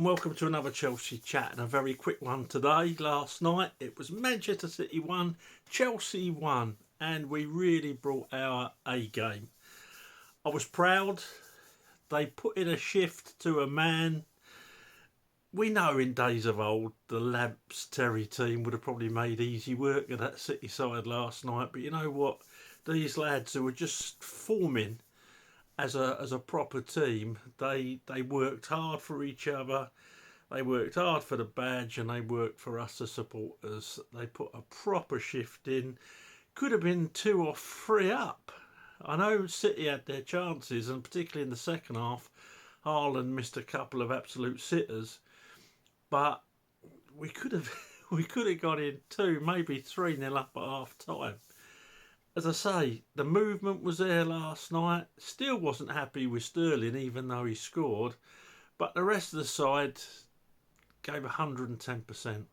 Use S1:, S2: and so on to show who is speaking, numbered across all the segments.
S1: welcome to another Chelsea chat, and a very quick one today. Last night it was Manchester City 1, Chelsea 1, and we really brought our A game. I was proud. They put in a shift to a man. We know in days of old the Lamps Terry team would have probably made easy work of that City side last night, but you know what? These lads who were just forming as a proper team, they worked hard for each other. They worked hard for the badge, and they worked for us as supporters. They put a proper shift in. Could have been 2 or 3 up. I know City had their chances, and particularly in the second half, Haaland missed a couple of absolute sitters. But we could have got in 2, maybe 3-0 up at half time. As I say, the movement was there last night. Still wasn't happy with Sterling, even though he scored. But the rest of the side gave 110%.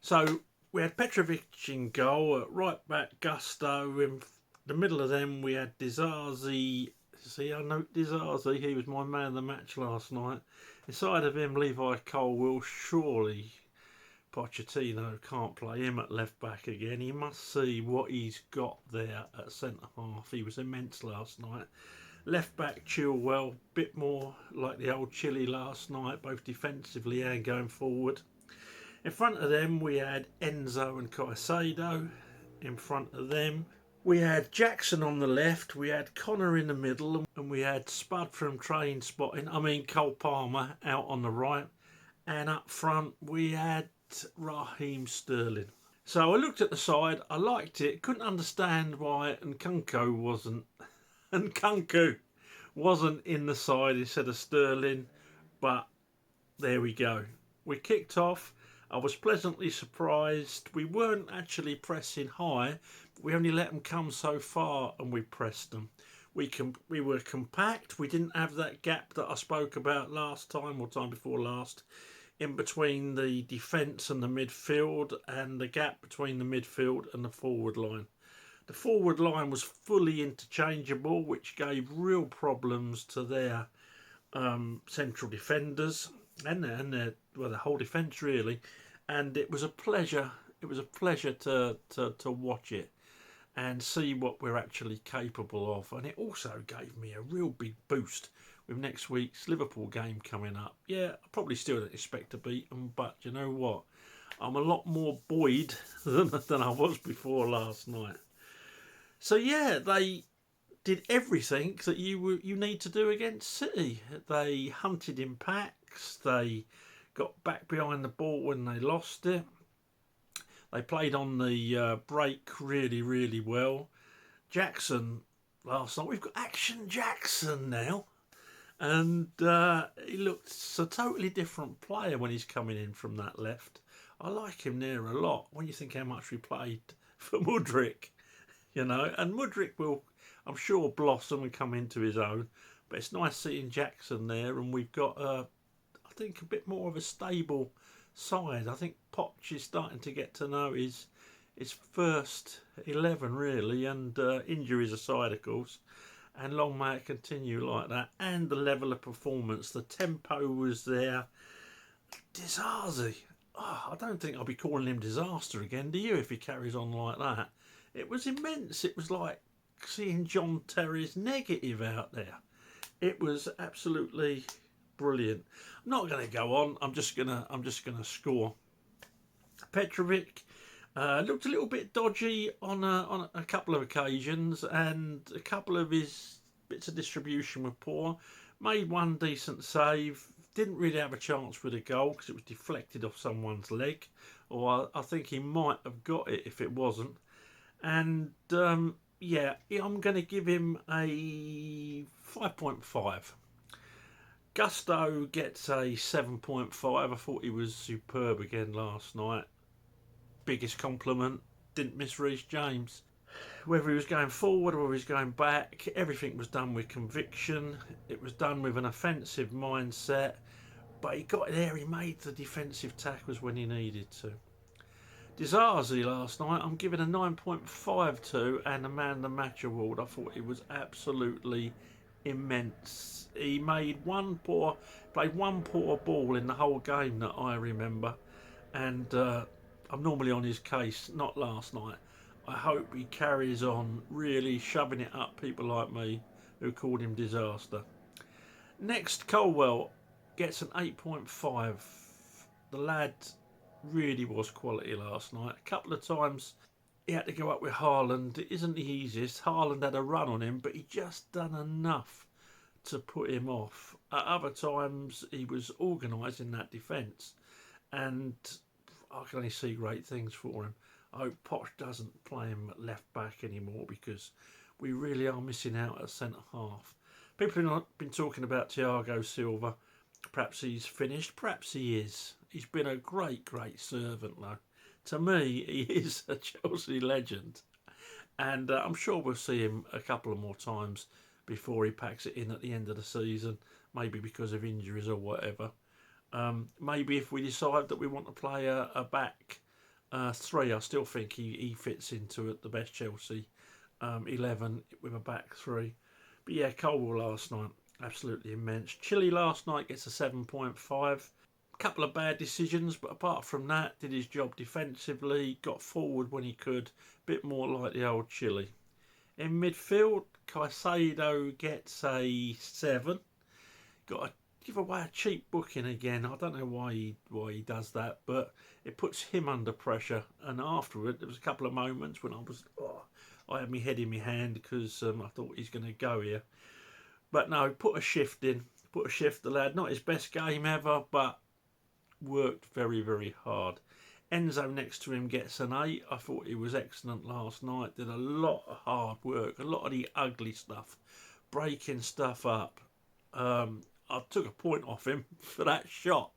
S1: So we had Petrovic in goal, at right back Gusto. In the middle of them we had Disasi. See, I know Disasi, he was my man of the match last night. Inside of him, Levi Colwill. Surely Pochettino can't play him at left back again. He must see what he's got there at centre half. He was immense last night. Left back Chilwell, bit more like the old Chile last night, both defensively and going forward. In front of them we had Enzo and Caicedo. In front of them we had Jackson on the left, we had Connor in the middle, and we had Spud from Cole Palmer out on the right. And up front we had Raheem Sterling. So I looked at the side, I liked it, couldn't understand why Nkunku wasn't in the side instead of Sterling, but there we go. We kicked off. I was pleasantly surprised. We weren't actually pressing high, but we only let them come so far and we pressed them. We were compact. We didn't have that gap that I spoke about last time or time before last, in between the defence and the midfield, and the gap between the midfield and the forward line. The forward line was fully interchangeable, which gave real problems to their central defenders and the whole defence really. And it was a pleasure. It was a pleasure to watch it and see what we're actually capable of. And it also gave me a real big boost with next week's Liverpool game coming up. Yeah, I probably still don't expect to beat them, but you know what? I'm a lot more buoyed than I was before last night. So yeah, they did everything that you need to do against City. They hunted in packs. They got back behind the ball when they lost it. They played on the break really, really well. Jackson last night. We've got Action Jackson now. And he looked a totally different player when he's coming in from that left. I like him there a lot. When you think how much we played for Mudryk, you know. And Mudryk will, I'm sure, blossom and come into his own. But it's nice seeing Jackson there. And we've got, I think, a bit more of a stable side. I think Poch is starting to get to know his first 11, really. And injuries aside, of course. And long may it continue like that. And the level of performance, the tempo was there. Disasi. Oh, I don't think I'll be calling him Disaster again, do you, if he carries on like that? It was immense. It was like seeing John Terry's negative out there. It was absolutely brilliant. I'm not going to go on. I'm just gonna score. Petrovic looked a little bit dodgy on a couple of occasions, and a couple of his bits of distribution were poor. Made one decent save. Didn't really have a chance with a goal because it was deflected off someone's leg, or I think he might have got it if it wasn't. And yeah, I'm going to give him a 5.5. Gusto gets a 7.5. I thought he was superb again last night. Biggest compliment. Didn't miss Reece James. Whether he was going forward or whether he was going back, everything was done with conviction. It was done with an offensive mindset. But he got there, he made the defensive tackles when he needed to. Disasi last night, I'm giving a 9.5 to, and a man of the match award. I thought it was absolutely immense. He played one poor ball in the whole game that I remember, and I'm normally on his case. Not last night. I hope he carries on really shoving it up people like me who called him disaster. Next, Colwell gets an 8.5. The lad really was quality last night. A couple of times he had to go up with Haaland. It isn't the easiest. Haaland had a run on him, but he just done enough to put him off. At other times, he was organising that defence, and I can only see great things for him. I hope Poch doesn't play him at left back anymore, because we really are missing out at centre half. People have been talking about Thiago Silva. Perhaps he's finished. Perhaps he is. He's been a great, great servant, though. To me, he is a Chelsea legend. And I'm sure we'll see him a couple of more times before he packs it in at the end of the season. Maybe because of injuries or whatever. Maybe if we decide that we want to play a back three, I still think he fits into it, the best Chelsea 11 with a back three. But yeah, Colwell last night, absolutely immense. Chile last night gets a 7.5. Couple of bad decisions, but apart from that, did his job defensively, got forward when he could, bit more like the old Chile. In midfield, Caicedo gets a 7. Got to give away a cheap booking again. I don't know why he does that, but it puts him under pressure. And afterward, there was a couple of moments when I had my head in my hand because I thought he's going to go here. But no, put a shift in. Put a shift, the lad. Not his best game ever, but worked very, very hard. Enzo next to him gets an 8. I thought he was excellent last night. Did a lot of hard work, a lot of the ugly stuff, breaking stuff up. I took a point off him for that shot.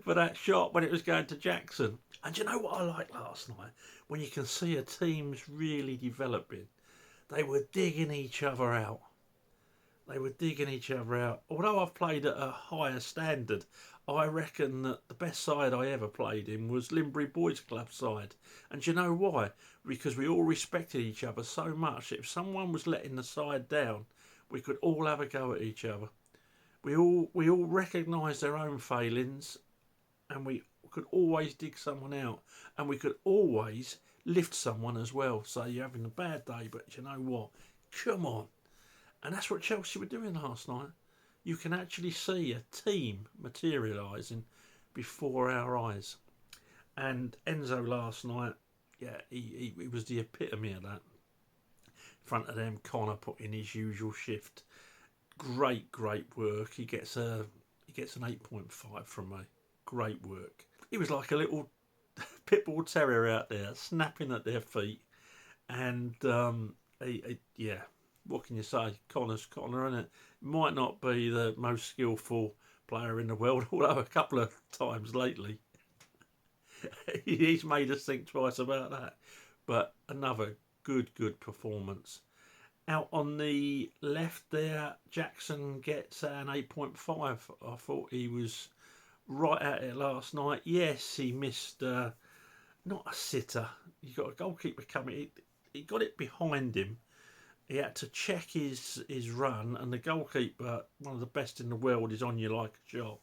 S1: When it was going to Jackson. And you know what I liked last night? When you can see a team's really developing. They were digging each other out. Although I've played at a higher standard, I reckon that the best side I ever played in was Limbury Boys Club side. And do you know why? Because we all respected each other so much. If someone was letting the side down, we could all have a go at each other. We all recognised their own failings, and we could always dig someone out, and we could always lift someone as well. So you're having a bad day, but you know what? Come on. And that's what Chelsea were doing last night. You can actually see a team materialising before our eyes. And Enzo last night, yeah, he was the epitome of that. In front of them, Connor put in his usual shift. Great work. He gets an 8.5 from me. Great work. He was like a little pit bull terrier out there, snapping at their feet. And yeah, what can you say? Connor's Connor, isn't it? Might not be the most skillful player in the world, although a couple of times lately he's made us think twice about that. But another good performance. Out on the left there, Jackson gets an 8.5. I thought he was right at it last night. Yes, he missed not a sitter. You got a goalkeeper coming. He got it behind him. He had to check his run, and the goalkeeper, one of the best in the world, is on you like a shot.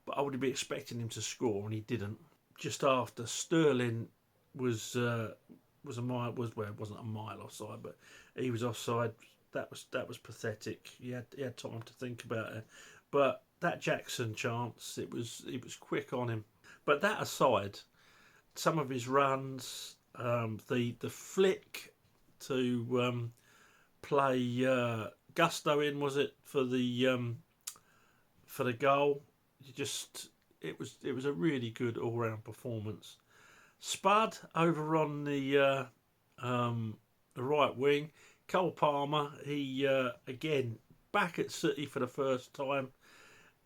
S1: But I would be expecting him to score, and he didn't. Just after, Sterling was a mile. Well, it wasn't a mile offside, but he was offside. That was pathetic. He had time to think about it. But that Jackson chance, it was quick on him. But that aside, some of his runs, the flick to play Gusto in, was it, for the goal? It was a really good all round performance. Spud over on the right wing. Cole Palmer, he again back at City for the first time,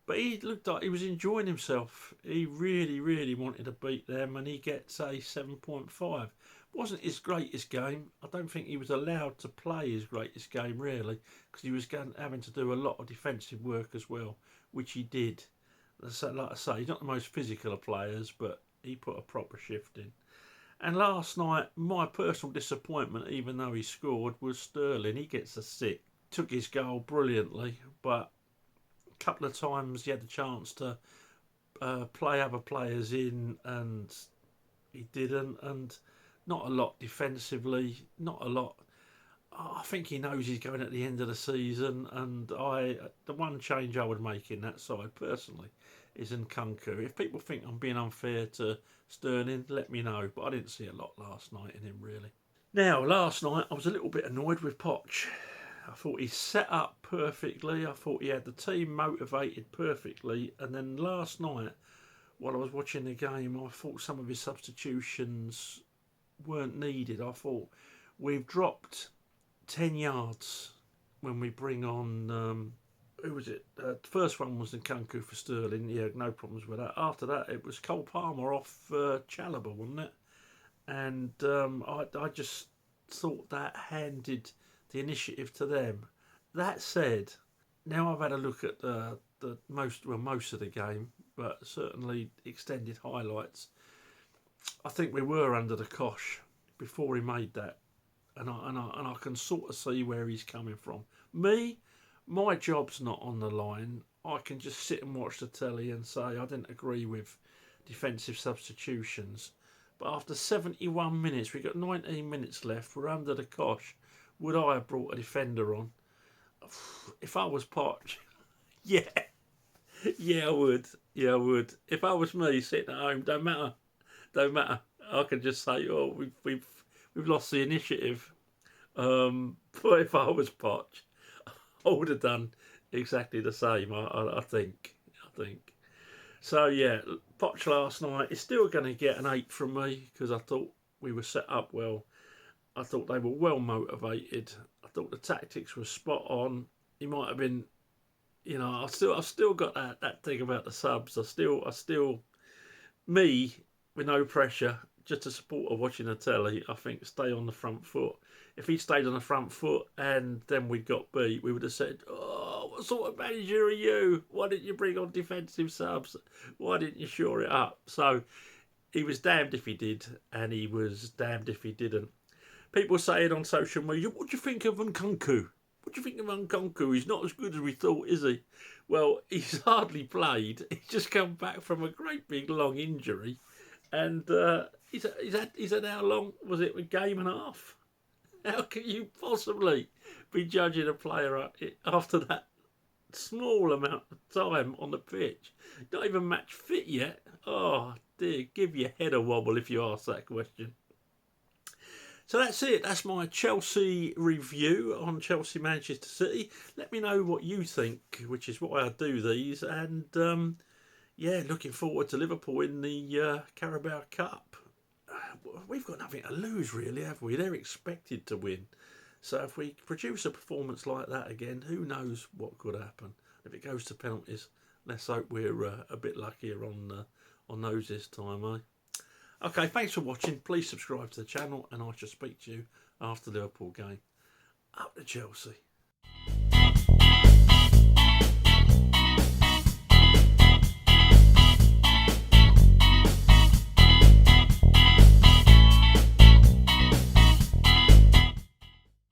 S1: but he looked like he was enjoying himself. He really wanted to beat them, and he gets a 7.5. Wasn't his greatest game. I don't think he was allowed to play his greatest game really, because he was having to do a lot of defensive work as well, which he did. So, like I say, he's not the most physical of players, but he put a proper shift in. And last night, my personal disappointment, even though he scored, was Sterling. He gets a 6. took his goal brilliantly, but a couple of times he had the chance to play other players in, and he didn't. And not a lot defensively, not a lot. I think he knows he's going at the end of the season, and the one change I would make in that side personally is in Nkunku. If people think I'm being unfair to Sterling, let me know. But I didn't see a lot last night in him really. Now, last night I was a little bit annoyed with Poch. I thought he set up perfectly. I thought he had the team motivated perfectly. And then last night, while I was watching the game, I thought some of his substitutions weren't needed. I thought we've dropped 10 yards when we bring on who was it? The first one was Nkunku for Sterling. Yeah, no problems with that. After that, it was Cole Palmer off Chalobah, wasn't it? And I just thought that handed the initiative to them. That said, now I've had a look at the most of the game, but certainly extended highlights. I think we were under the cosh before he made that, and I can sort of see where he's coming from. My job's not on the line. I can just sit and watch the telly and say I didn't agree with defensive substitutions. But after 71 minutes, we've got 19 minutes left. We're under the cosh. Would I have brought a defender on? If I was Poch, yeah, yeah, I would. Yeah, I would. If I was me sitting at home, don't matter. I could just say, oh, we've lost the initiative. But if I was Poch, I would have done exactly the same. I think. So yeah, Poch last night is still going to get an 8 from me because I thought we were set up well. I thought they were well motivated. I thought the tactics were spot on. He might have been, I've still got that thing about the subs. I still, me with no pressure, just a supporter watching the telly. I think stay on the front foot. If he stayed on the front foot and then we got beat, we would have said, "Oh, what sort of manager are you? Why didn't you bring on defensive subs? Why didn't you shore it up?" So he was damned if he did, and he was damned if he didn't. People saying on social media, "What do you think of Nkunku? What do you think of Nkunku? He's not as good as we thought, is he?" Well, he's hardly played. He's just come back from a great big long injury, and he's had how long was it? A game and a half. How can you possibly be judging a player after that small amount of time on the pitch? Not even match fit yet. Oh dear, give your head a wobble if you ask that question. So that's it. That's my Chelsea review on Chelsea Manchester City. Let me know what you think, which is why I do these. And looking forward to Liverpool in the Carabao Cup. We've got nothing to lose, really, have we? They're expected to win. So if we produce a performance like that again, who knows what could happen? If it goes to penalties, let's hope we're a bit luckier on those this time, eh? Okay, thanks for watching. Please subscribe to the channel, and I shall speak to you after the Liverpool game. Up to Chelsea.